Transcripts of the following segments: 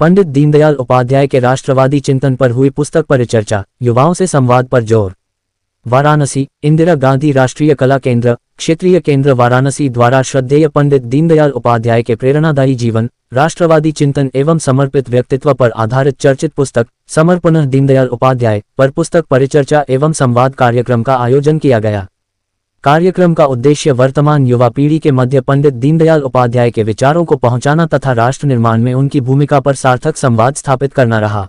पंडित दीनदयाल उपाध्याय के राष्ट्रवादी चिंतन पर हुई पुस्तक परिचर्चा, युवाओं से संवाद पर जोर। वाराणसी, इंदिरा गांधी राष्ट्रीय कला केंद्र, क्षेत्रीय केंद्र वाराणसी द्वारा श्रद्धेय पंडित दीनदयाल उपाध्याय के प्रेरणादायी जीवन, राष्ट्रवादी चिंतन एवं समर्पित व्यक्तित्व पर आधारित चर्चित पुस्तक समर्पण दीनदयाल उपाध्याय पर पुस्तक परिचर्चा एवं संवाद कार्यक्रम का आयोजन किया गया। कार्यक्रम का उद्देश्य वर्तमान युवा पीढ़ी के मध्य पंडित दीनदयाल उपाध्याय के विचारों को पहुंचाना तथा राष्ट्र निर्माण में उनकी भूमिका पर सार्थक संवाद स्थापित करना रहा।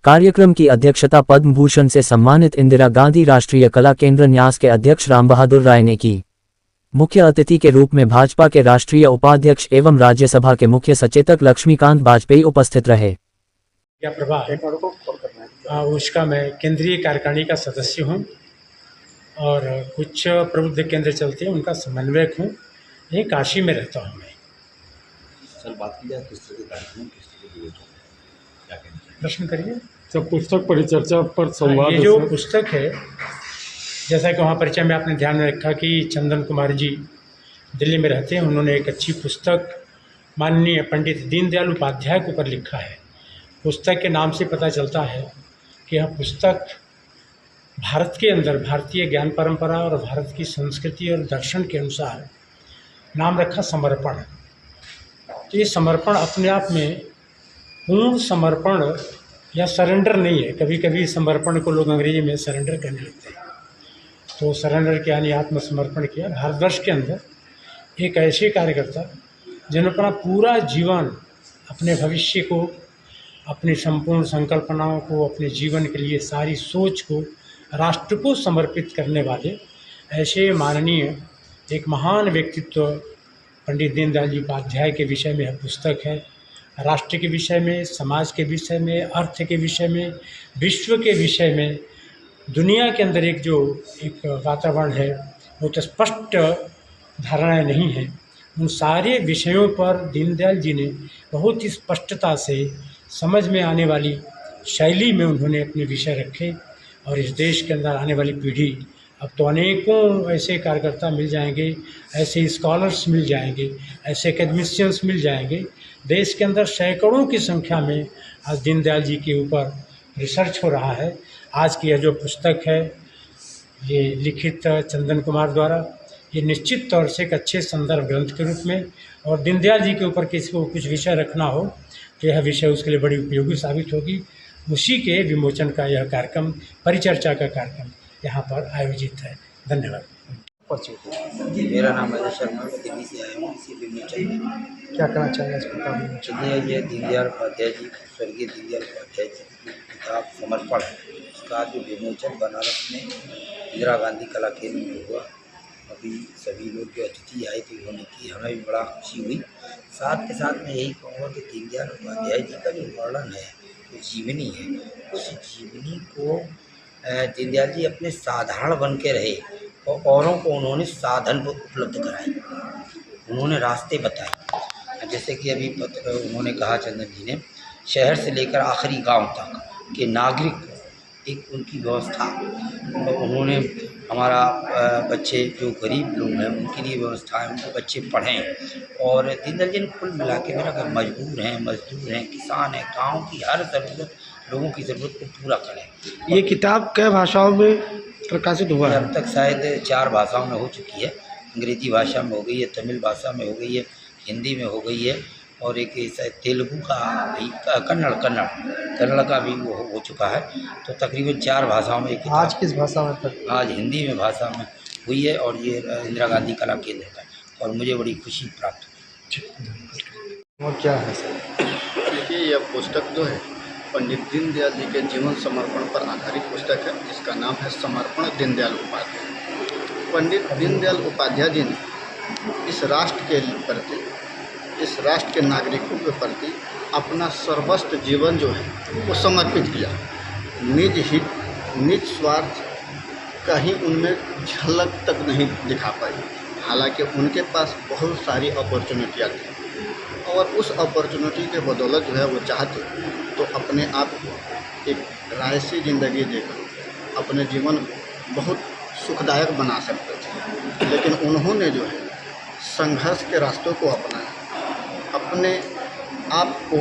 कार्यक्रम की अध्यक्षता पद्म भूषण से सम्मानित इंदिरा गांधी राष्ट्रीय कला केंद्र न्यास के अध्यक्ष राम बहादुर राय ने की। मुख्य अतिथि के रूप में भाजपा के राष्ट्रीय उपाध्यक्ष एवं राज्यसभा के मुख्य सचेतक लक्ष्मीकांत वाजपेयी उपस्थित रहे। क्या प्रभाव उसका मैं केंद्रीय कार्यकारिणी का सदस्य हूं और कुछ प्रबुद्ध केंद्र चलते हैं उनका समन्वयक हूं। यही काशी में रहता हूं मैं। सर, बात की जाए किस तरह के कार्यक्रम, किस तरह के विवेचन, क्या कहना चाहिए? प्रश्न करिए। तो पुस्तक परिचर्चा पर संवाद, ये जो पुस्तक है, जैसा कि वहाँ परिचय में आपने ध्यान में रखा कि चंदन कुमार जी दिल्ली में रहते हैं, उन्होंने एक अच्छी पुस्तक माननीय पंडित दीनदयाल उपाध्याय के ऊपर लिखा है। पुस्तक के नाम से पता चलता है कि यह पुस्तक भारत के अंदर भारतीय ज्ञान परंपरा और भारत की संस्कृति और दर्शन के अनुसार नाम रखा समर्पण। तो ये समर्पण अपने आप में पूर्ण समर्पण या सरेंडर नहीं है। कभी कभी समर्पण को लोग अंग्रेजी में सरेंडर करने लगते हैं। तो सरेंडर के यानी आत्मसमर्पण किया। भारतवर्ष के अंदर एक ऐसे कार्यकर्ता जिन्होंने अपना पूरा जीवन अपने भविष्य को, अपनी संपूर्ण संकल्पनाओं को, अपने जीवन के लिए सारी सोच को राष्ट्र को समर्पित करने वाले ऐसे माननीय एक महान व्यक्तित्व पंडित दीनदयाल जी उपाध्याय के विषय में यह पुस्तक है। राष्ट्र के विषय में, समाज के विषय में, अर्थ के विषय में, विश्व के विषय में, दुनिया के अंदर एक वातावरण है वो तो स्पष्ट धारणाएं नहीं हैं। उन सारे विषयों पर दीनदयाल जी ने बहुत ही स्पष्टता से समझ में आने वाली शैली में उन्होंने अपने विषय रखे। और इस देश के अंदर आने वाली पीढ़ी, अब तो अनेकों ऐसे कार्यकर्ता मिल जाएंगे, ऐसे स्कॉलर्स मिल जाएंगे, ऐसे एकेडमिशियंस मिल जाएंगे। देश के अंदर सैकड़ों की संख्या में आज दीनदयाल जी के ऊपर रिसर्च हो रहा है। आज की यह जो पुस्तक है, ये लिखित चंदन कुमार द्वारा, ये निश्चित तौर से एक अच्छे संदर्भ ग्रंथ के रूप में, और दीनदयाल जी के ऊपर किसी को कुछ विषय रखना हो तो यह विषय उसके लिए बड़ी उपयोगी साबित होगी। उसी के विमोचन का यह कार्यक्रम, परिचर्चा का कार्यक्रम यहाँ पर आयोजित है। धन्यवाद। जी, मेरा नाम अजय शर्मा, मैं दिल्ली से आया हूँ। इसी विमोचन में क्या कहना चाहिए इस किताब में? चलिए, ये दीनदयाल उपाध्याय जी, स्वर्गीय दीनदयाल उपाध्याय जी की किताब समर्पण है। उसका जो विमोचन बनारस में इंदिरा गांधी कला केंद्र में हुआ, अभी सभी लोग जो अतिथि आए थे उन्होंने की, हमें भी बड़ा खुशी हुई। साथ के साथ मैं यही कहूँगा कि दीनदयाल उपाध्याय जी का जो वर्णन है, जो जीवनी है, उस जीवनी को दीनदयाल जी अपने साधारण बन के रहे और औरों को उन्होंने साधन उपलब्ध कराए, उन्होंने रास्ते बताए। जैसे कि अभी उन्होंने कहा, चंदन जी ने, शहर से लेकर आखिरी गांव तक के नागरिक को एक उनकी व्यवस्था, तो उन्होंने हमारा बच्चे जो गरीब लोग हैं उनके लिए व्यवस्था है, उनके बच्चे पढ़ें। और दीनदयाल जी ने कुल मिला के मेरा घर मजबूर हैं, मजदूर हैं, किसान हैं, गाँव की हर ज़रूरत, लोगों की ज़रूरत को पूरा करें। ये किताब कई भाषाओं में प्रकाशित हुआ है? अब तक शायद 4 भाषाओं में हो चुकी है। अंग्रेजी भाषा में हो गई है, तमिल भाषा में हो गई है, हिंदी में हो गई है, और एक शायद तेलुगु का भी, कन्नड़ का भी वो हो चुका है। तो तकरीबन 4 भाषाओं में। आज किस भाषा में तक? आज हिंदी में भाषा में हुई है, और ये इंदिरा गांधी कला केंद्र का, और मुझे बड़ी खुशी प्राप्त हुई। और क्या है सर? देखिए, यह पुस्तक जो है पंडित दीनदयाल जी के जीवन समर्पण पर आधारित पुस्तक है। इसका नाम है समर्पण दीनदयाल उपाध्याय। पंडित दीनदयाल उपाध्याय जी ने इस राष्ट्र के प्रति, इस राष्ट्र के नागरिकों के प्रति अपना सर्वस्व जीवन जो है वो समर्पित किया। निज हित, निज स्वार्थ कहीं उनमें झलक तक नहीं दिखा पाई। हालांकि उनके पास बहुत सारी अपॉर्चुनिटियाँ थी, और उस अपॉर्चुनिटी के बदौलत जो है वो चाहते तो अपने आप को एक रायसी ज़िंदगी देकर अपने जीवन बहुत सुखदायक बना सकते थे। लेकिन उन्होंने जो है संघर्ष के रास्तों को अपनाया, अपने आप को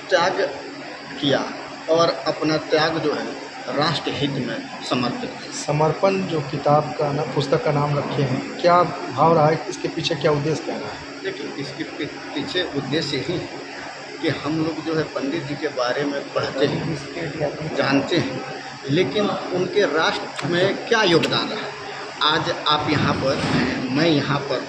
त्याग किया और अपना त्याग जो है राष्ट्र हित में समर्पित किया। समर्पण जो किताब का ना पुस्तक का नाम रखे हैं, क्या भाव रहा है, इसके पीछे क्या उद्देश्य क्या रहा है? देखिए, इसके पीछे उद्देश्य ही है कि हम लोग जो है पंडित जी के बारे में पढ़ते हैं, जानते हैं, लेकिन उनके राष्ट्र में क्या योगदान रहा। आज आप यहाँ पर हैं, मैं यहाँ पर,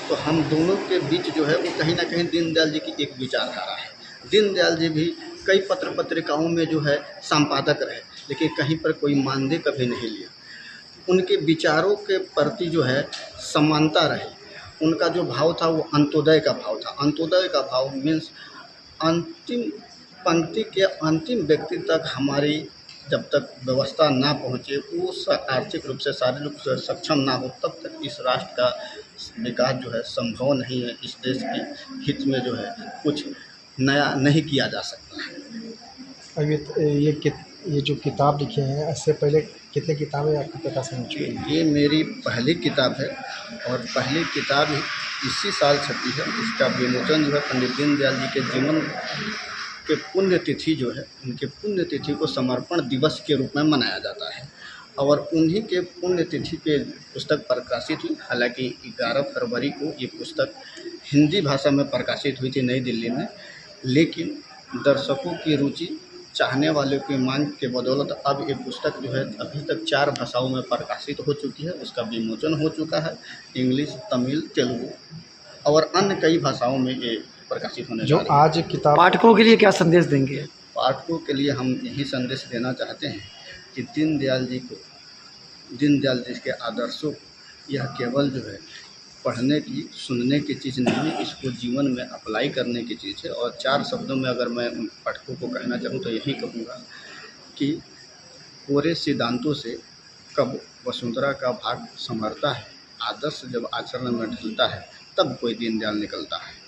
तो हम दोनों के बीच जो है वो कहीं ना कहीं दीनदयाल जी की एक विचारधारा है। दीनदयाल जी भी कई पत्र पत्रिकाओं में जो है संपादक रहे, लेकिन कहीं पर कोई मानदेय कभी नहीं लिया। उनके विचारों के प्रति जो है समानता रही। उनका जो भाव था वो अंत्योदय का भाव था। अंत्योदय का भाव मीन्स अंतिम पंक्ति के अंतिम व्यक्ति तक हमारी जब तक व्यवस्था ना पहुँचे, वो आर्थिक रूप से शारीरिक रूप से सक्षम ना हो, तब तक इस राष्ट्र का विकास जो है संभव नहीं है। इस देश के हित में जो है कुछ नया नहीं किया जा सकता है। अब ये जो किताब लिखे हैं, इससे पहले कितनी किताबें आपके प्रकाशन हो चुकी हैं? ये मेरी पहली किताब है और पहली किताब ही इसी साल छपी है। इसका विमोचन जो है पंडित दीनदयाल जी के जीवन के पुण्यतिथि जो है, उनके पुण्यतिथि को समर्पण दिवस के रूप में मनाया जाता है और उन्हीं के पुण्यतिथि पे पुस्तक प्रकाशित हुई। हालांकि 11 फरवरी को ये पुस्तक हिंदी भाषा में प्रकाशित हुई थी नई दिल्ली में, लेकिन दर्शकों की रुचि, चाहने वालों की मांग के बदौलत अब ये पुस्तक जो है अभी तक 4 भाषाओं में प्रकाशित हो चुकी है। उसका विमोचन हो चुका है, इंग्लिश, तमिल, तेलुगु और अन्य कई भाषाओं में ये प्रकाशित होने जो जा रही है। आज किताब पाठकों के लिए क्या संदेश देंगे? पाठकों के लिए हम यही संदेश देना चाहते हैं कि दीनदयाल जी के आदर्शों, यह केवल जो है पढ़ने की, सुनने की चीज़ नहीं है, इसको जीवन में अप्लाई करने की चीज़ है। और 4 शब्दों में अगर मैं उन पाठकों को कहना चाहूँ तो यही कहूँगा कि पूरे सिद्धांतों से कब वसुंधरा का भाग संभरता है, आदर्श जब आचरण में ढलता है, तब कोई दीनदयाल निकलता है।